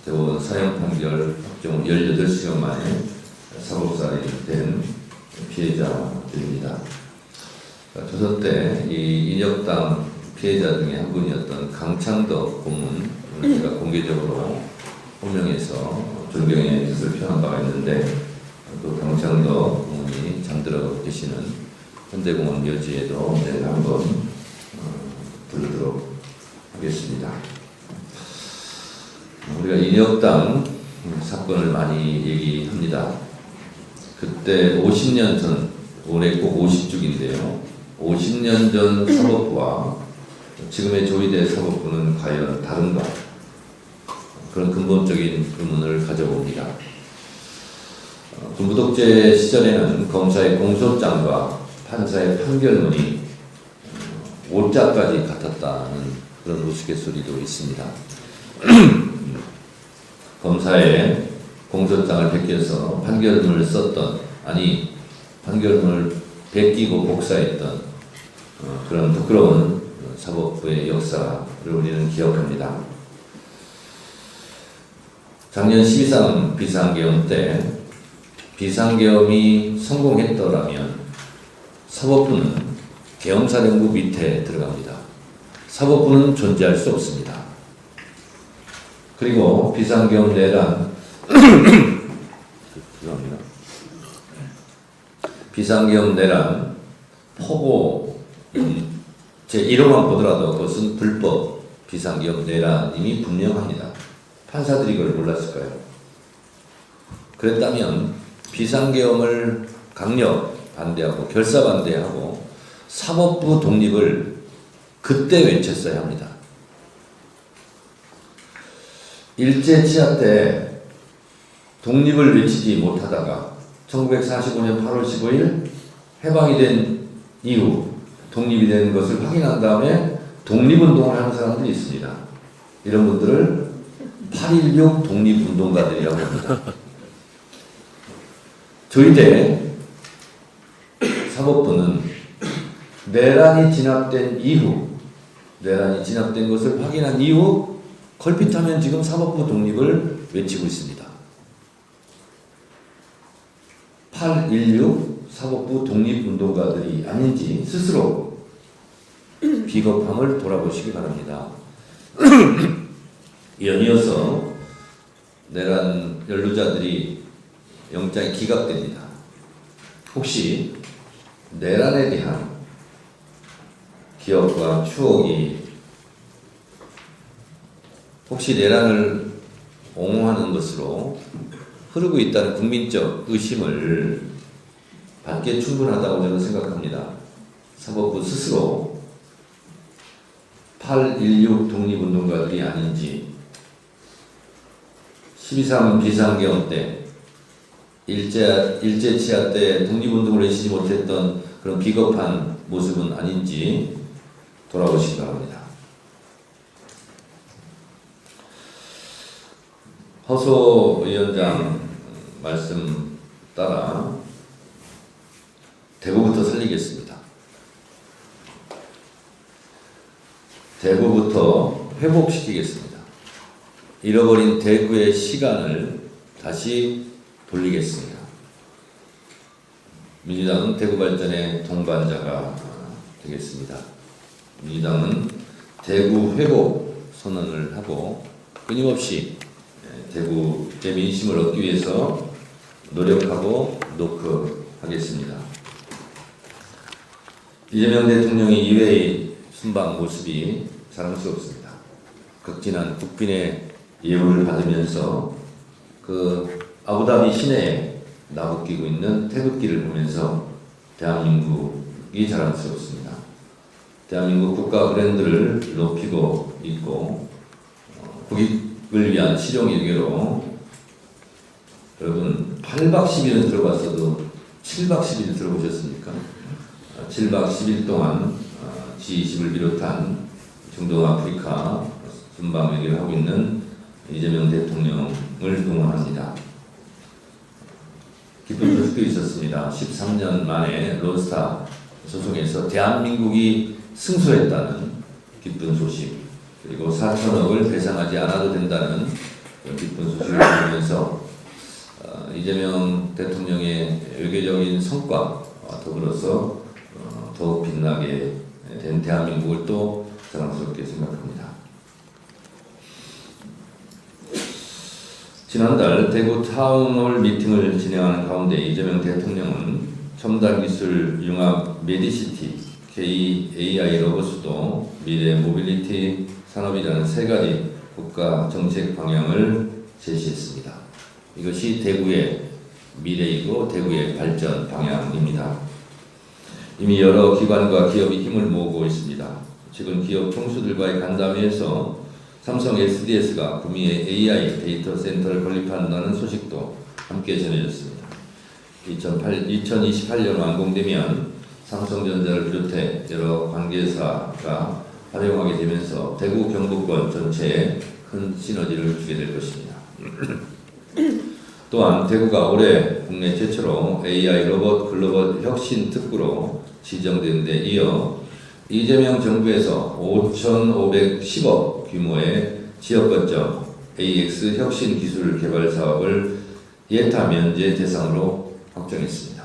대법원 사형 판결 확정 18시간 만에 사법살인된 피해자들입니다. 조선 때 이 인혁당 피해자 중에 한 분이었던 강창덕 고문을 제가 공개적으로 호명해서 존경의 뜻을 표한 바가 있는데 또 강창덕 고문이 잠들어 계시는 현대공원 묘지에도 내가 한번 부르도록 하겠습니다. 우리가 인혁당 사건을 많이 얘기합니다. 그때 50년 전, 올해 꼭 50주기인데요. 50년 전 사법부와 지금의 조희대 사법부는 과연 다른가? 그런 근본적인 의문을 가져봅니다. 군부독재 시절에는 검사의 공소장과 판사의 판결문이 오자까지 같았다는 그런 우스갯소리도 있습니다. 검사의 공소장을 베껴서 판결문을 썼던, 아니 판결문을 베끼고 복사했던 그런 부끄러운 사법부의 역사를 우리는 기억합니다. 작년 12.3 비상계엄 때 비상계엄이 성공했더라면 사법부는 계엄사령부 밑에 들어갑니다. 사법부는 존재할 수 없습니다. 그리고 비상계엄 내란 죄송합니다. 비상계엄 내란 포고 제 1호만 보더라도 그것은 불법 비상계엄 내란임이 분명합니다. 판사들이 그걸 몰랐을까요? 그랬다면 비상계엄을 강력 반대하고 결사 반대하고 사법부 독립을 그때 외쳤어야 합니다. 일제치하 때 독립을 외치지 못하다가 1945년 8월 15일 해방이 된 이후 독립이 된 것을 확인한 다음에 독립운동을 하는 사람들이 있습니다. 이런 분들을 8.16 독립운동가들이라고 합니다. 저희 때 사법부는 내란이 진압된 것을 확인한 이후 걸핏하면 지금 사법부 독립을 외치고 있습니다. 8.16 사법부 독립운동가들이 아닌지 스스로 비겁함을 돌아보시기 바랍니다. 연이어서 내란 연루자들이 영장이 기각됩니다. 혹시 내란에 대한 기억과 추억이 혹시 내란을 옹호하는 것으로 흐르고 있다는 국민적 의심을 받기에 충분하다고 저는 생각합니다. 사법부 스스로 8.16 독립운동가들이 아닌지 12.3 비상계엄 때 일제치하 때 독립운동을 외치지 못했던 그런 비겁한 모습은 아닌지 돌아보시기 바랍니다. 허소 위원장 말씀 따라 대구부터 살리겠습니다. 대구부터 회복시키겠습니다. 잃어버린 대구의 시간을 다시 돌리겠습니다. 민주당은 대구 발전의 동반자가 되겠습니다. 민주당은 대구 회복 선언을 하고 끊임없이 대구의 민심을 얻기 위해서 노력하고 노크하겠습니다. 이재명 대통령이 이회의 순방 모습이 자랑스럽습니다. 극진한 국빈의 예우를 받으면서 그 아부다비 시내에 나부끼고 있는 태극기를 보면서 대한민국이 자랑스럽습니다. 대한민국 국가 브랜드를 높이고 있고 국익을 위한 실용일개로 여러분 8박 10일은 들어봤어도 7박 10일 들어보셨습니까? 7박 10일 동안 G20을 비롯한 중동 아프리카 순방 외교를 하고 있는 이재명 대통령을 응원합니다. 기쁜 소식도 있었습니다. 13년 만에 론스타 소송에서 대한민국이 승소했다는 기쁜 소식, 그리고 4천억을 배상하지 않아도 된다는 기쁜 소식을 들으면서 이재명 대통령의 외교적인 성과와 더불어서 더욱 빛나게 된 대한민국을 또 자랑스럽게 생각합니다. 지난달 대구 타운홀 미팅을 진행하는 가운데 이재명 대통령은 첨단기술 융합 메디시티, K-AI 로봇수도, 미래 모빌리티 산업이라는 세 가지 국가 정책 방향을 제시했습니다. 이것이 대구의 미래이고 대구의 발전 방향입니다. 이미 여러 기관과 기업이 힘을 모으고 있습니다. 최근 기업 총수들과의 간담회에서 삼성 SDS가 구미에 AI 데이터 센터를 건립한다는 소식도 함께 전해졌습니다. 2028년 완공되면 삼성전자를 비롯해 여러 관계사가 활용하게 되면서 대구 경북권 전체에 큰 시너지를 주게 될 것입니다. 또한 대구가 올해 국내 최초로 AI 로봇 글로벌 혁신 특구로 지정된 데 이어 이재명 정부에서 5,510억 규모의 지역 거점 AX 혁신 기술 개발 사업을 예타 면제 대상으로 확정했습니다.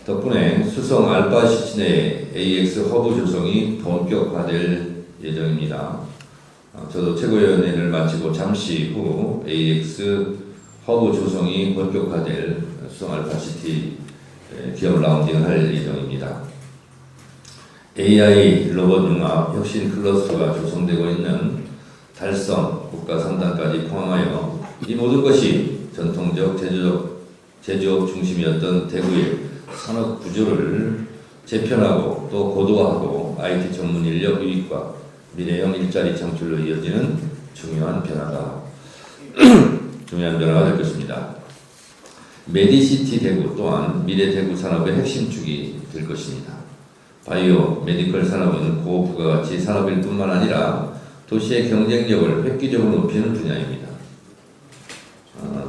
덕분에 수성 알파시티 내 AX 허브 조성이 본격화될 예정입니다. 저도 최고위원회를 마치고 잠시 후 AX 허브 조성이 본격화될 수성 알파시티 기업 라운딩을 할 예정입니다. AI 로봇 융합 혁신 클러스터가 조성되고 있는 달성 국가 3단까지 포함하여 이 모든 것이 전통적 제조업 중심이었던 대구의 산업 구조를 재편하고 또 고도화하고 IT 전문 인력 유입과 미래형 일자리 창출로 이어지는 중요한 변화가 될 것입니다. 메디시티 대구 또한 미래 대구 산업의 핵심축이 될 것입니다. 바이오, 메디컬 산업은 고부가가치 산업일 뿐만 아니라 도시의 경쟁력을 획기적으로 높이는 분야입니다.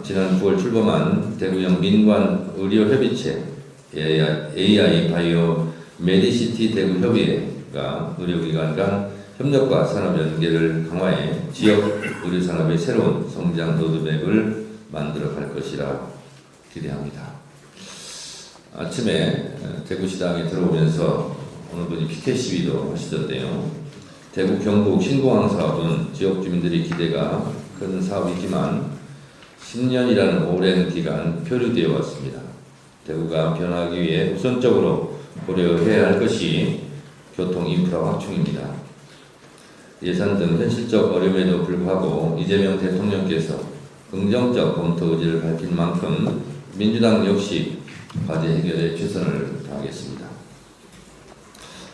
지난 9월 출범한 대구형 민관 의료협의체 AI 바이오 메디시티 대구 협의회가 의료기관 간 협력과 산업 연계를 강화해 지역 의료 산업의 새로운 성장 로드맵을 만들어 갈 것이라 기대합니다. 아침에 대구시당에 들어오면서 어느 분이 피켓 시위도 하시던데요. 대구 경북 신공항 사업은 지역 주민들의 기대가 큰 사업이지만 10년이라는 오랜 기간 표류되어 왔습니다. 대구가 변화하기 위해 우선적으로 고려해야 할 것이 교통 인프라 확충입니다. 예산 등 현실적 어려움에도 불구하고 이재명 대통령께서 긍정적 검토 의지를 밝힌 만큼 민주당 역시 과제 해결에 최선을 다하겠습니다.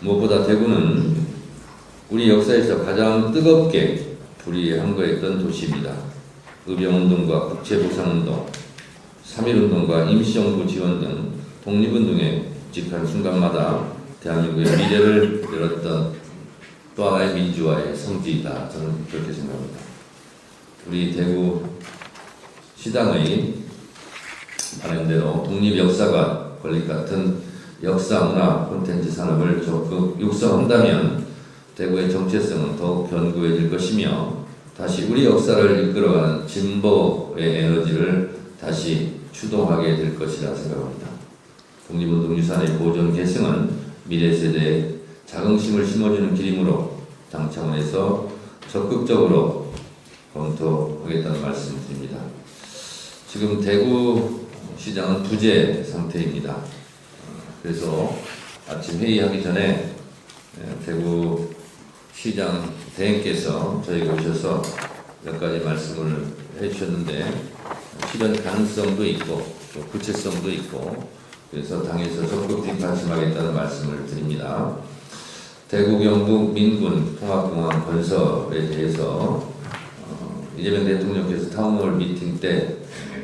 무엇보다 대구는 우리 역사에서 가장 뜨겁게 불의에 항거했던 도시입니다. 의병운동과 국채보상운동, 3.1운동과 임시정부 지원 등 독립운동에 직한 순간마다 대한민국의 미래를 열었던 또 하나의 민주화의 성지이다. 저는 그렇게 생각합니다. 우리 대구 시당의 말한대로 독립역사관 건립 같은 역사문화 콘텐츠 산업을 적극 육성한다면 대구의 정체성은 더욱 견고해질 것이며 다시 우리 역사를 이끌어가는 진보의 에너지를 다시 추동하게 될 것이라 생각합니다. 독립운동 유산의 보존 계승은 미래 세대에 자긍심을 심어주는 길이므로 당 차원에서 적극적으로 검토하겠다는 말씀을 드립니다. 지금 대구시장은 부재 상태입니다. 그래서 아침 회의하기 전에 대구시장 대행께서 저희가 오셔서 몇 가지 말씀을 해주셨는데 실현 가능성도 있고 또 구체성도 있고 그래서 당에서 적극 뒷받침하겠다는 말씀을 드립니다. 대구 경북 민군 통합공항 건설에 대해서 이재명 대통령께서 타운홀 미팅 때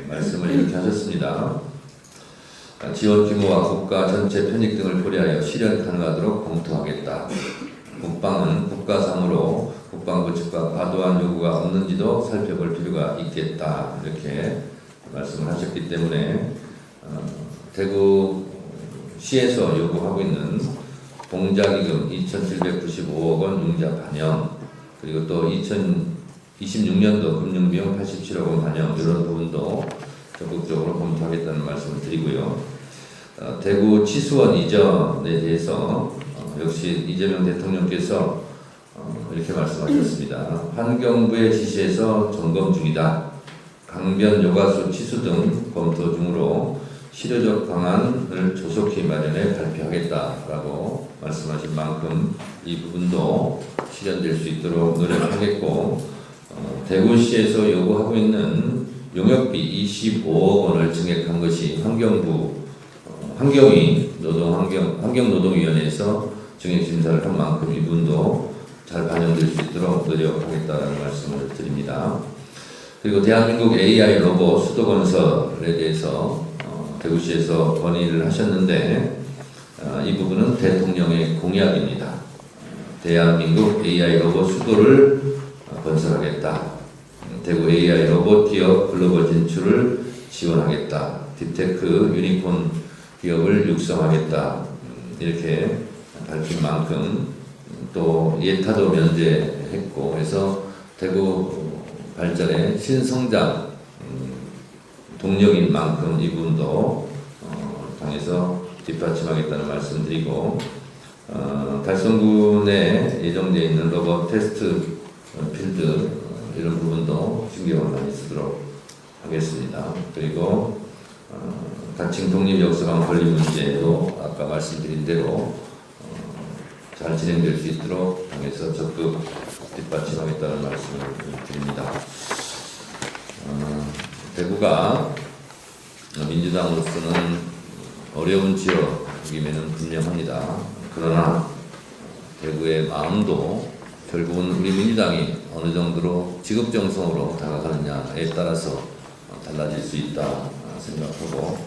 말씀을 이렇게 하셨습니다. 지원 규모와 국가 전체 편익 등을 고려하여 실현 가능하도록 검토하겠다. 국방은 국가상으로 국방부 측과 과도한 요구가 없는지도 살펴볼 필요가 있겠다. 이렇게 말씀을 하셨기 때문에 대구시에서 요구하고 있는 공자기금 2,795억 원 융자 반영 그리고 또 2026년도 금융비용 87억 원 반영 이런 부분도 적극적으로 검토하겠다는 말씀을 드리고요. 대구 치수원 이전에 대해서 역시 이재명 대통령께서 이렇게 말씀하셨습니다. 환경부의 지시에서 점검 중이다. 강변 요가수 치수 등 검토 중으로 실효적 방안을 조속히 마련해 발표하겠다라고 말씀하신 만큼 이 부분도 실현될 수 있도록 노력하겠고 대구시에서 요구하고 있는 용역비 25억 원을 증액한 것이 환경노동위원회에서 증액심사를 한 만큼 이 부분도 잘 반영될 수 있도록 노력하겠다는 말씀을 드립니다. 그리고 대한민국 AI 로봇 수도건설에 대해서 대구시에서 건의를 하셨는데 이 부분은 대통령의 공약입니다. 대한민국 AI 로봇 수도를 건설하겠다. 대구 AI 로봇 기업 글로벌 진출을 지원하겠다. 딥테크 유니콘 기업을 육성하겠다. 이렇게 밝힌 만큼 또 예타도 면제했고 해서 대구 발전의 신성장 동력인 만큼 이 부분도 당에서 뒷받침하겠다는 말씀드리고 달성군에 예정되어 있는 로봇 테스트 필드 이런 부분도 신경을 많이 쓰도록 하겠습니다. 그리고 가칭 독립역사관 건립 문제도 아까 말씀드린 대로 잘 진행될 수 있도록 당에서 적극 뒷받침하겠다는 말씀을 드립니다. 대구가 민주당으로서는 어려운 지역임에는 분명합니다. 그러나 대구의 마음도 결국은 우리 민주당이 어느 정도로 직업정성으로 다가가느냐에 따라서 달라질 수 있다 생각하고,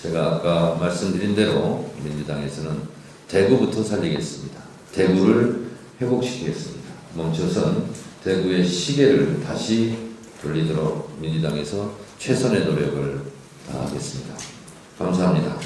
제가 아까 말씀드린 대로 민주당에서는 대구부터 살리겠습니다. 대구를 회복시키겠습니다. 멈춰선 대구의 시계를 다시 돌리도록 민주당에서 최선의 노력을 다하겠습니다. 감사합니다.